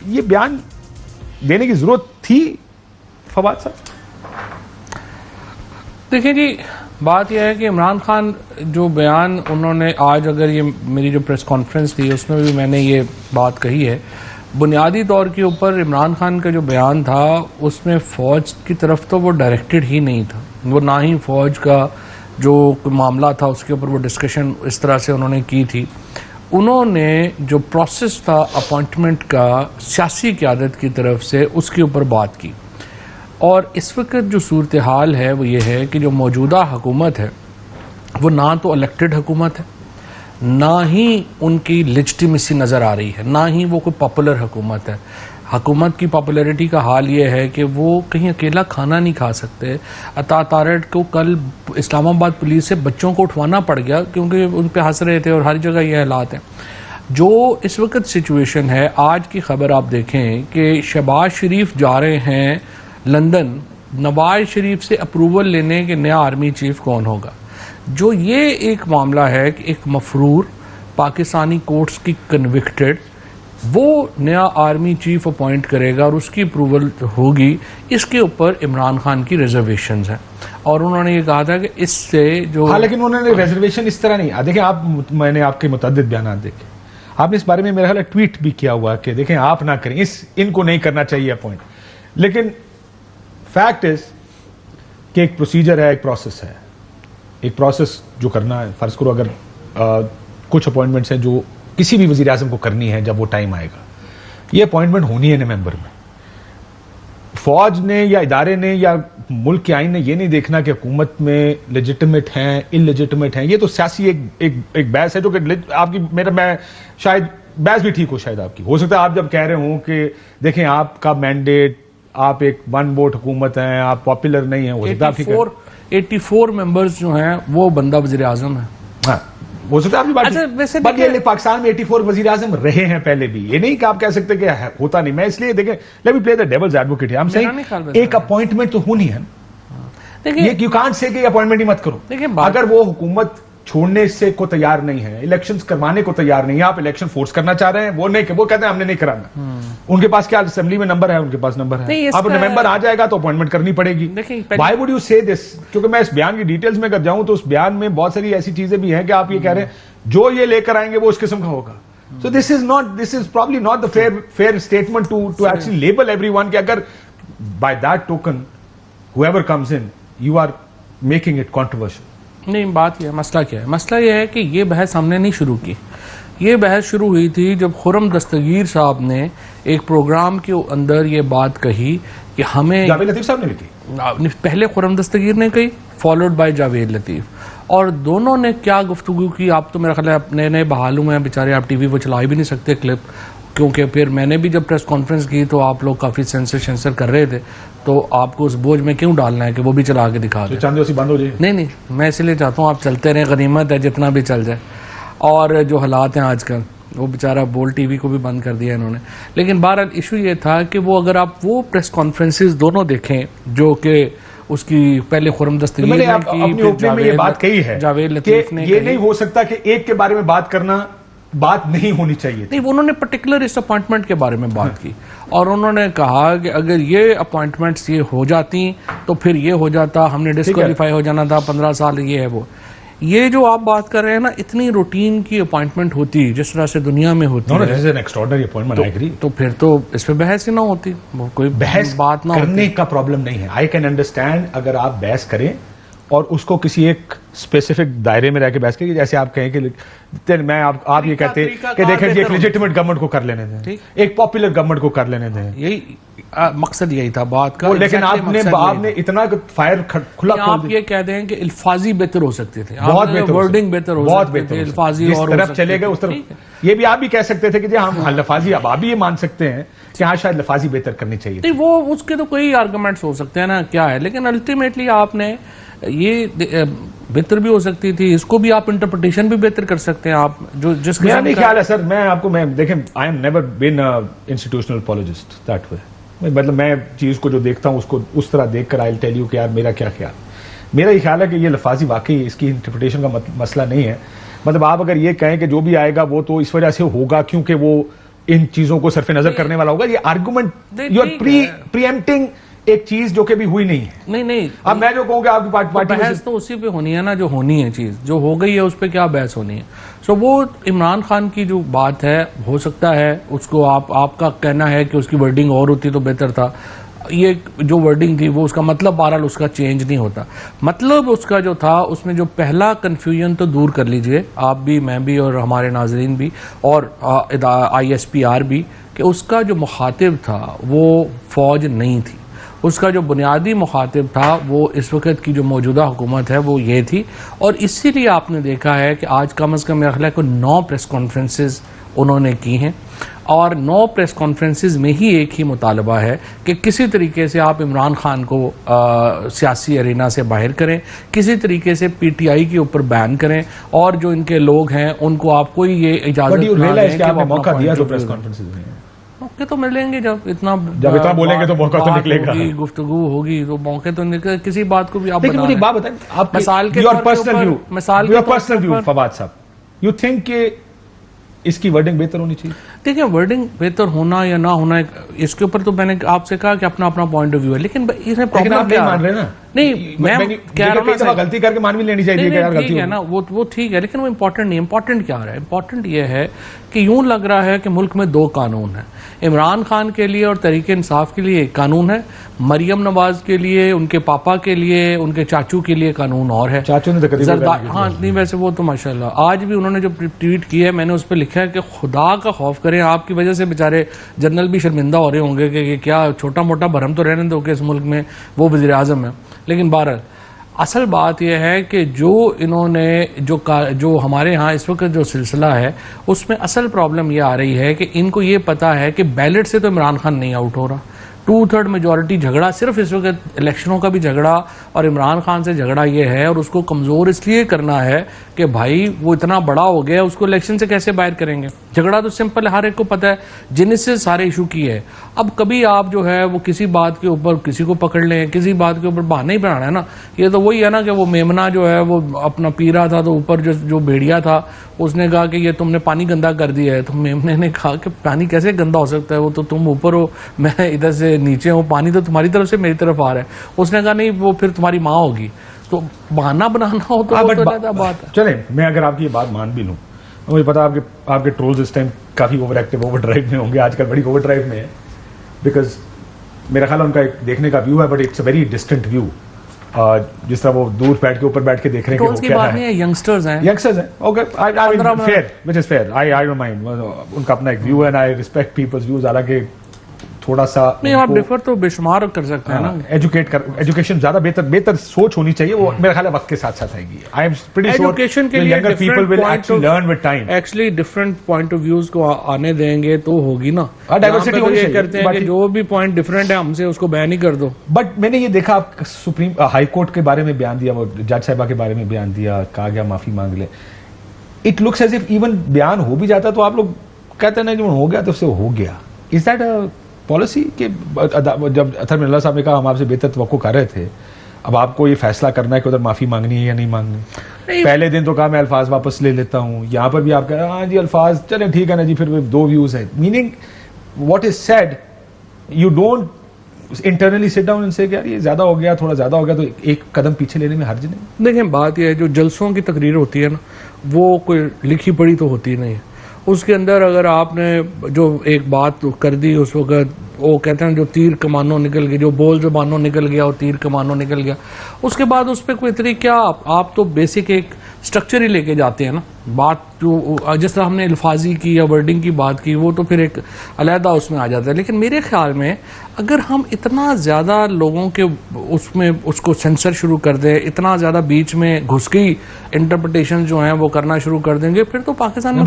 ये बयान देने की जरूरत थी फवाद साहब? देखिए जी, बात यह है कि इमरान खान जो बयान उन्होंने आज, अगर ये मेरी जो प्रेस कॉन्फ्रेंस थी उसमें भी मैंने ये बात कही है, बुनियादी तौर के ऊपर इमरान खान का जो बयान था उसमें फ़ौज की तरफ तो वो डायरेक्टेड ही नहीं था। वो ना ही फ़ौज का जो मामला था उसके ऊपर वो डिस्कशन इस तरह से उन्होंने की थी। उन्होंने जो प्रोसेस था अपॉइंटमेंट का सियासी क़यादत की तरफ से, उसके ऊपर बात की। और इस वक्त जो सूरत हाल है वो ये है कि जो मौजूदा हुकूमत है वो ना तो इलेक्टेड हुकूमत है, ना ही उनकी लेजिटिमेसी नज़र आ रही है, ना ही वो कोई पॉपुलर हुकूमत है। हुकूमत की पॉपुलैरिटी का हाल ये है कि वो कहीं अकेला खाना नहीं खा सकते। अता तारड़ को कल इस्लामाबाद पुलिस से बच्चों को उठवाना पड़ गया क्योंकि उन पर हंस रहे थे, और हर जगह ये हालात हैं। जो इस वक्त सिचुएशन है, आज की खबर आप देखें कि शहबाज शरीफ जा रहे हैं लंदन नवाज शरीफ से अप्रूवल लेने के नया आर्मी चीफ कौन होगा। जो ये एक मामला है कि एक मफरूर पाकिस्तानी कोर्ट्स की कन्विक्टेड वो नया आर्मी चीफ अपॉइंट करेगा और उसकी अप्रूवल होगी, इसके ऊपर इमरान खान की रिजर्वेशंस हैं। और उन्होंने ये कहा था कि इससे जो हाँ, लेकिन उन्होंने रिजर्वेशन इस तरह नहीं। देखिए आप, मैंने आपके मुतअद्दिद बयान देखे, आपने इस बारे में मेरा ख्याल ट्वीट भी किया हुआ कि देखें आप ना करें, इनको नहीं करना चाहिए अपॉइंट। लेकिन फैक्ट इज कि एक प्रोसीजर है, एक प्रोसेस है, एक प्रोसेस जो करना है। फर्ज करो अगर कुछ अपॉइंटमेंट्स हैं जो किसी भी वजीर आजम को करनी है, जब वो टाइम आएगा, ये अपॉइंटमेंट होनी है नवंबर में। फौज ने या इदारे ने या मुल्क के आइन ने ये नहीं देखना कि हुकूमत में लेजिटिमेट हैं, इनलेजिटिमेट हैं। ये तो सियासी एक बहस है जो कि आपकी, मैं शायद बहस भी ठीक हो, शायद आपकी हो सकता है। आप जब कह रहे हो कि देखें आपका मैंडेट, आप एक वन वोट हुकूमत हैं, आप पॉपुलर नहीं है, हो सकता है 84 मेंबर्स जो हैं वो बंदा वजीर आजम है। हाँ, हो सकता है आपकी बात। वैसे पाकिस्तान में 84 वजीर आजम रहे हैं पहले भी, ये नहीं कि आप कह सकते कि होता नहीं। मैं इसलिए देखें, let me play the devil's advocate here. I am saying एक अपॉइंटमेंट तो होनी है। देखिए यू कांट से कि अपॉइंटमेंट ही मत करो। अगर वो हुकूमत छोड़ने से को तैयार नहीं है, इलेक्शंस करवाने को तैयार नहीं है, आप इलेक्शन फोर्स करना चाह रहे हैं, वो नहीं, वो कहते हैं हमने नहीं कराना। उनके पास क्या असेंबली में नंबर है, उनके पास नंबर है। अब नवंबर आ जाएगा तो अपॉइंटमेंट करनी पड़ेगी। व्हाई वुड यू से दिस? क्योंकि मैं इस बयान की डिटेल्स में अगर जाऊं तो उस बयान में बहुत सारी ऐसी चीजें भी हैं कि आप ये कह रहे हैं जो ये लेकर आएंगे वो उस किस्म का होगा। So this is probably not the fair statement to actually label everyone कि अगर by that token whoever comes in you are making it controversial. नहीं, बात यह, मसला क्या है? मसला यह है कि ये बहस हमने नहीं शुरू की। ये बहस शुरू हुई थी जब खुर्रम दस्तगीर साहब ने एक प्रोग्राम के अंदर ये बात कही कि हमें, जावेद लतीफ साहब ने की, पहले खुर्रम दस्तगीर ने कही, फॉलोड बाय जावेद लतीफ, और दोनों ने क्या गुफ्तगू की। आप तो मेरा ख्याल है अपने नए बहाल हुए हैं बेचारे, आप टीवी वो चला ही भी नहीं सकते क्लिप, क्योंकि फिर मैंने भी जब प्रेस कॉन्फ्रेंस की तो आप लोग काफ़ी सेंसर कर रहे थे, तो आपको उस बोझ में क्यों डालना है कि वो भी चला के दिखा दे। चांदी बंद हो जाए। नहीं, मैं इसलिए चाहता हूँ आप चलते रहें, गनीमत है जितना भी चल जाए। और जो हालात हैं आजकल, वो बेचारा बोल टीवी को भी बंद कर दिया इन्होंने। लेकिन बहरहाल इशू ये था कि वो, अगर आप वो प्रेस कॉन्फ्रेंसेस दोनों देखें जो कि उसकी पहले खुर्रम दस्तगीर ने की, ये बात कही है जावेद लतीफ ने, ये नहीं हो सकता कि एक के बारे में बात करना बात नहीं होनी चाहिए। नहीं, उन्होंने पर्टिकुलर इस अपॉइंटमेंट के बारे में बात की और उन्होंने कहा कि अगर ये अपॉइंटमेंट्स ये हो जाती तो फिर ये हो जाता, हमने डिस्क्वालीफाई हो जाना था, 15 साल ये है वो। ये जो आप बात कर रहे हैं ना, इतनी रूटीन की अपॉइंटमेंट होती जिस तरह से दुनिया में होती है, तो फिर तो इस पे बहस ही ना होती, कोई बहस बात ना करने का प्रॉब्लम नहीं है। आई कैन अंडरस्टैंड अगर आप बहस करें और उसको किसी एक स्पेसिफिक दायरे में रह के बहस करें, जैसे आप कहें कि मैं आप ये कहते हैं कि देखें एक लेजिटिमेट गवर्नमेंट को कर लेने दें, एक पॉपुलर गवर्नमेंट को कर लेने दें, यही मकसद यही था बात का। लेकिन आपने इतना फायर खुला, आप ये कह दें कि अल्फाजी बेहतर हो सकते थे, बहुत बेहतर, वर्डिंग बेहतर हो सकते थे, अल्फाजी और तरफ चले गए उस तरफ। ये भी आप भी कह सकते थे कि जी हम लफाजी, अब आप भी ये मान सकते हैं कि हाँ शायद लफाजी बेहतर करनी चाहिए। नहीं, वो उसके तो कोई आर्गुमेंट्स हो सकते हैं ना, क्या है, लेकिन अल्टीमेटली आपने ये बेहतर भी हो सकती थी, इसको भी आप इंटरप्रिटेशन भी बेहतर कर सकते हैं आप, जो जिस मेरा नहीं ख्याल है सर। मैं देखें, I am never been institutional apologist that way. मतलब मैं चीज को जो देखता हूं उसको उस तरह देखकर आई विल टेल यू कि यार मेरा क्या ख्याल। मेरा ये ख्याल है कि ये लफाजी वाकई इसकी इंटरप्रिटेशन का मसला नहीं है। मतलब आप अगर ये कहें कि जो भी आएगा वो तो इस वजह से होगा क्योंकि वो इन चीजों को सरफे नजर करने वाला होगा। ये आर्गुमेंट यू आर प्रीएम्प्टिंग एक चीज जो कि भी हुई नहीं है। नहीं अब मैं जो कहूँगा आपकी पार्टी बहस तो उसी पे होनी है ना, जो होनी है, चीज जो हो गई है उस पे क्या बहस होनी है। सो वो इमरान खान की जो बात है, हो सकता है उसको आपका कहना है कि उसकी वर्डिंग और होती तो बेहतर था। ये जो वर्डिंग थी वो उसका मतलब बहरहाल उसका चेंज नहीं होता। मतलब उसका जो था उसमें जो पहला कन्फ्यूजन तो दूर कर लीजिए आप भी, मैं भी और हमारे नाजरीन भी और ISPR भी, कि उसका जो मुखातिब था वो फौज नहीं थी। उसका जो बुनियादी मुखातिब था वो इस वक्त की जो मौजूदा हुकूमत है वो ये थी। और इसीलिए आपने देखा है कि आज कम से कम मेरा ख्याल है कि 9 प्रेस कॉन्फ्रेंसेस उन्होंने की हैं और 9 प्रेस कॉन्फ्रेंसेस में ही एक ही मुतालबा है कि किसी तरीके से आप इमरान खान को सियासी अरीना से बाहर करें, किसी तरीके से PTI के ऊपर बैन करें और जो इनके लोग हैं उनको आप कोई ये इजाजत ना दें कि आपने मौका दिया तो प्रेस कॉन्फ्रेंसेस में मौके तो मिलेंगे जब इतना बोलेंगे तो मौका तो निकलेगा, गुफ्तगू होगी तो मौके तो निकले। किसी बात को भी आप लेकिन मुझे एक बात बताएं, आप मिसाल के योर पर्सनल व्यू फवाद साहब, यू थिंक कि इसकी वर्डिंग बेहतर होनी चाहिए? देखिए, वर्डिंग बेहतर होना या ना होना इसके ऊपर तो मैंने आपसे कहा कि अपना अपना पॉइंट ऑफ व्यू है, लेकिन इसमें प्रॉब्लम क्या मान रहे हैं ना? नहीं, मैं कह रहा हूं गलती करके मान भी लेनी चाहिए कि यार गलती है ना, वो ठीक है, लेकिन वो इम्पोर्टेंट नहीं। इम्पोर्टेंट क्या है? इम्पोर्टेंट ये है कि यूं लग रहा है कि मुल्क में 2 कानून हैं। इमरान खान के लिए और तहरीक इंसाफ के लिए एक कानून है, मरियम नवाज के लिए, उनके पापा के लिए, उनके चाचू के लिए कानून और है। चाचू ने तो हाँ नहीं, वैसे वो तो माशाल्लाह आज भी उन्होंने जो ट्वीट की है, मैंने उस पर लिखा है कि खुदा का खौफ करें, आपकी वजह से बेचारे जनरल भी शर्मिंदा हो रहे होंगे कि क्या छोटा मोटा भरम तो रहने दो कि इस मुल्क में वो वज़ीर आज़म है। लेकिन बहरहाल असल बात यह है कि जो इन्होंने जो हमारे यहाँ इस वक्त जो सिलसिला है उसमें असल प्रॉब्लम ये आ रही है कि इनको ये पता है कि बैलेट से तो इमरान खान नहीं आउट हो रहा। 2/3 मेजॉरिटी झगड़ा सिर्फ इस वक्त इलेक्शनों का भी झगड़ा और इमरान खान से झगड़ा ये है, और उसको कमज़ोर इसलिए करना है कि भाई वो इतना बड़ा हो गया, उसको इलेक्शन से कैसे बाहर करेंगे। झगड़ा तो सिंपल है, हर एक को पता है, जिनसे सारे इशू की है। अब कभी आप जो है वो किसी बात के ऊपर किसी को पकड़ लें, किसी बात के ऊपर बहाना ही बनाना है ना। ये तो वही है ना कि वो मेमना जो है वो अपना पी रहा था, तो ऊपर जो भेड़िया था उसने कहा कि ये तुमने पानी गंदा कर दिया है। तो मेमने ने कहा कि पानी कैसे गंदा हो सकता है, वो तो तुम ऊपर हो, मैं इधर से नीचे हूँ, पानी तो तुम्हारी तरफ से मेरी तरफ आ रहा है। उसने कहा नहीं, वो फिर तुम्हारी माँ होगी। तो बहाना बनाना हो तो ज्यादा बात है। चले, मैं अगर आपकी ये बात मान भी लूँ, मुझे पता आपके ट्रोल्स इस टाइम काफी ओवर एक्टिव, ओवर ड्राइव में होंगे, आजकल बड़ी ओवर ड्राइव में है, बिकॉज मेरा ख्याल उनका एक देखने का व्यू है, but it's a very distant view. जिस तरह वो दूर बैठ के ऊपर बैठ के देख रहे हैं कि वो क्या है। यंगस्टर्स हैं, okay, fair, which is fair, I don't mind, उनका अपना एक व्यू है and I respect people's views. हालांकि थोड़ा सा नहीं, आप डिफर तो बेशुमार कर सकते हैं ना। एजुकेशन ज्यादा बेहतर सोच होनी चाहिए, वो मेरा ख्याल है वक्त के साथ साथ आएगी। I am pretty sure education के लिए younger people will actually learn with time. Actually different point of views को आने देंगे तो होगी ना। डाइवर्सिटी होनी चाहिए, करते हैं कि जो भी पॉइंट डिफरेंट है हमसे उसको बैन ही कर दो। बट मैंने ये देखा, आप सुप्रीम हाई कोर्ट के बारे में बयान दिया, वो जज साहिबा के बारे में बयान दिया, कहा गया माफी मांग ले। It looks as if even बयान हो भी जाता तो आप लोग कहते हैं जो हो गया तो उससे हो गया। Is that a policy? कि जब अतर मिल्ला साहब ने कहा हम आपसे बेहतर तवक्को कर रहे थे, अब आपको ये फैसला करना है कि उधर माफी मांगनी है या नहीं मांगनी। पहले दिन तो कहा मैं अल्फाज वापस ले लेता हूं, यहां पर भी आप कह रहे हैं हाँ जी अल्फाज चले ठीक है ना जी, फिर 2 व्यूज है। Meaning what is said, you don't internally sit down and से यार ये ज्यादा हो गया, थोड़ा ज्यादा हो गया, तो एक कदम पीछे लेने में हर्ज नहीं। देखें, बात यह है, जो जलसों की तकरीर होती है ना, वो कोई लिखी पढ़ी तो होती नहीं है। उसके अंदर अगर आपने जो एक बात कर दी उस वक्त, वो कहते हैं जो तीर कमानों निकल गया, जो बोल जबानों निकल गया और तीर कमानों निकल गया, उसके बाद उस पर कोई इतनी क्या, आप तो बेसिक एक स्ट्रक्चर ही लेके जाते हैं ना। बात जो जिस तरह हमने अल्फाजी की या वर्डिंग की बात की, वो तो फिर एक अलहदा उसमें आ जाता है। लेकिन मेरे ख्याल में अगर हम इतना ज़्यादा लोगों के उसमें उसको सेंसर शुरू कर दें, इतना ज़्यादा बीच में घुस गई इंटरप्रिटेशन जो हैं वो करना शुरू कर देंगे, फिर तो पाकिस्तान में